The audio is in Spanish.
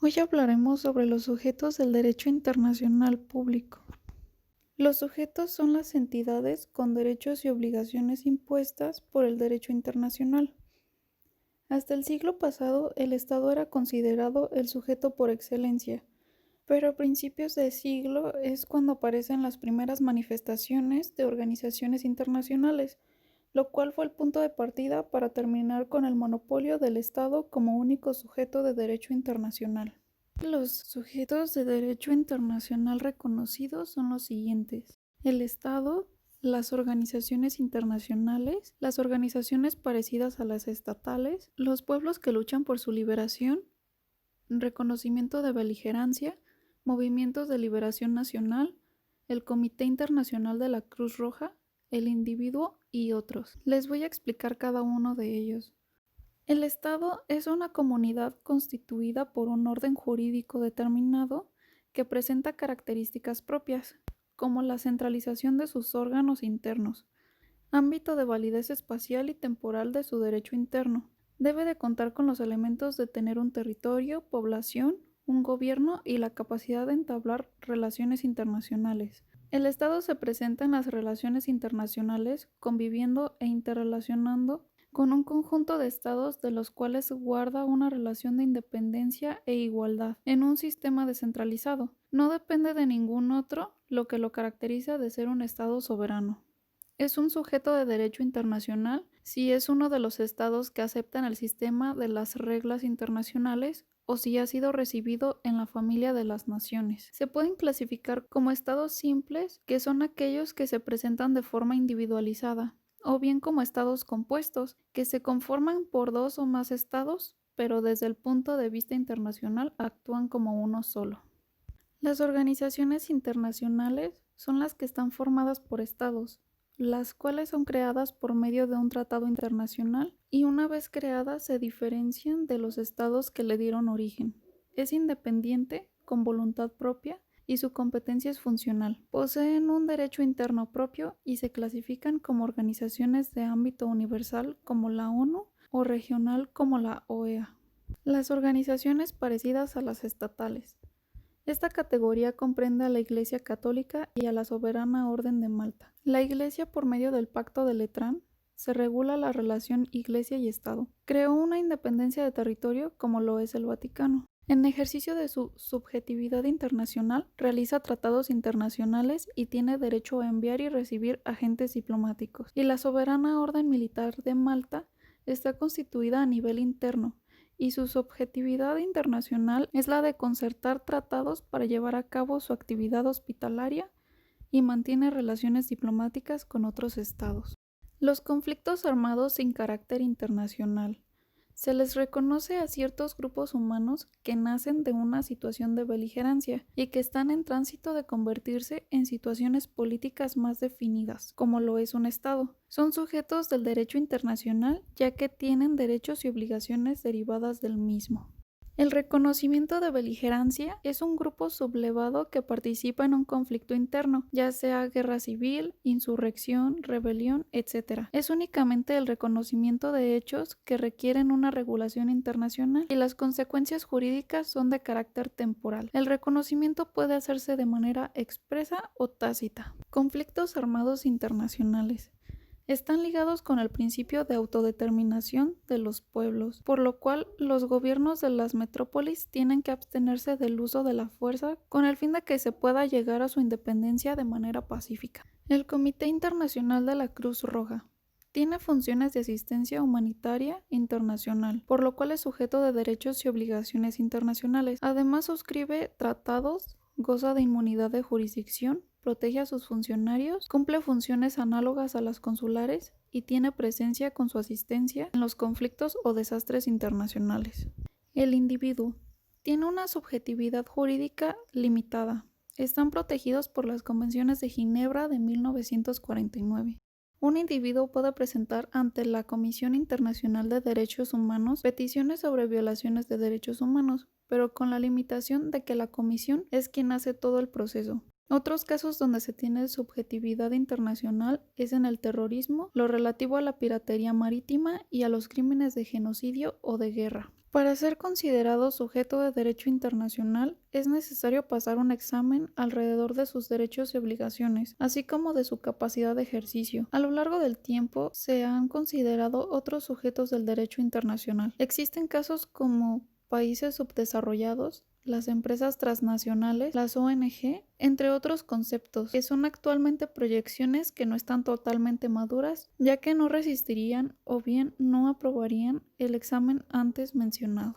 Hoy hablaremos sobre los sujetos del derecho internacional público. Los sujetos son las entidades con derechos y obligaciones impuestas por el derecho internacional. Hasta el siglo pasado, el Estado era considerado el sujeto por excelencia, pero a principios de siglo es cuando aparecen las primeras manifestaciones de organizaciones internacionales, lo cual fue el punto de partida para terminar con el monopolio del Estado como único sujeto de derecho internacional. Los sujetos de derecho internacional reconocidos son los siguientes: el Estado, las organizaciones internacionales, las organizaciones parecidas a las estatales, los pueblos que luchan por su liberación, reconocimiento de beligerancia, movimientos de liberación nacional, el Comité Internacional de la Cruz Roja, el individuo y otros. Les voy a explicar cada uno de ellos. El Estado es una comunidad constituida por un orden jurídico determinado que presenta características propias, como la centralización de sus órganos internos, ámbito de validez espacial y temporal de su derecho interno. Debe de contar con los elementos de tener un territorio, población, un gobierno y la capacidad de entablar relaciones internacionales. El Estado se presenta en las relaciones internacionales conviviendo e interrelacionando con un conjunto de estados de los cuales guarda una relación de independencia e igualdad en un sistema descentralizado. No depende de ningún otro, lo que lo caracteriza de ser un estado soberano. Es un sujeto de derecho internacional si es uno de los estados que aceptan el sistema de las reglas internacionales o si ha sido recibido en la familia de las naciones. Se pueden clasificar como estados simples, que son aquellos que se presentan de forma individualizada, o bien como estados compuestos, que se conforman por dos o más estados, pero desde el punto de vista internacional actúan como uno solo. Las organizaciones internacionales son las que están formadas por estados, las cuales son creadas por medio de un tratado internacional y una vez creadas se diferencian de los estados que le dieron origen. Es independiente, con voluntad propia, y su competencia es funcional. Poseen un derecho interno propio y se clasifican como organizaciones de ámbito universal como la ONU o regional como la OEA. Las organizaciones parecidas a las estatales. Esta categoría comprende a la Iglesia Católica y a la Soberana Orden de Malta. La Iglesia, por medio del Pacto de Letrán, se regula la relación Iglesia y Estado. Creó una independencia de territorio como lo es el Vaticano. En ejercicio de su subjetividad internacional, realiza tratados internacionales y tiene derecho a enviar y recibir agentes diplomáticos. Y la Soberana Orden Militar de Malta está constituida a nivel interno, y su subjetividad internacional es la de concertar tratados para llevar a cabo su actividad hospitalaria y mantiene relaciones diplomáticas con otros estados. Los conflictos armados sin carácter internacional. Se les reconoce a ciertos grupos humanos que nacen de una situación de beligerancia y que están en tránsito de convertirse en situaciones políticas más definidas, como lo es un Estado. Son sujetos del derecho internacional ya que tienen derechos y obligaciones derivadas del mismo. El reconocimiento de beligerancia es un grupo sublevado que participa en un conflicto interno, ya sea guerra civil, insurrección, rebelión, etc. Es únicamente el reconocimiento de hechos que requieren una regulación internacional y las consecuencias jurídicas son de carácter temporal. El reconocimiento puede hacerse de manera expresa o tácita. Conflictos armados internacionales. Están ligados con el principio de autodeterminación de los pueblos, por lo cual los gobiernos de las metrópolis tienen que abstenerse del uso de la fuerza con el fin de que se pueda llegar a su independencia de manera pacífica. El Comité Internacional de la Cruz Roja tiene funciones de asistencia humanitaria internacional, por lo cual es sujeto de derechos y obligaciones internacionales. Además, suscribe tratados, goza de inmunidad de jurisdicción, protege a sus funcionarios, cumple funciones análogas a las consulares y tiene presencia con su asistencia en los conflictos o desastres internacionales. El individuo tiene una subjetividad jurídica limitada. Están protegidos por las Convenciones de Ginebra de 1949. Un individuo puede presentar ante la Comisión Internacional de Derechos Humanos peticiones sobre violaciones de derechos humanos, pero con la limitación de que la comisión es quien hace todo el proceso. Otros casos donde se tiene subjetividad internacional es en el terrorismo, lo relativo a la piratería marítima y a los crímenes de genocidio o de guerra. Para ser considerado sujeto de derecho internacional, es necesario pasar un examen alrededor de sus derechos y obligaciones, así como de su capacidad de ejercicio. A lo largo del tiempo, se han considerado otros sujetos del derecho internacional. Existen casos como países subdesarrollados, las empresas transnacionales, las ONG, entre otros conceptos, que son actualmente proyecciones que no están totalmente maduras, ya que no resistirían o bien no aprobarían el examen antes mencionado.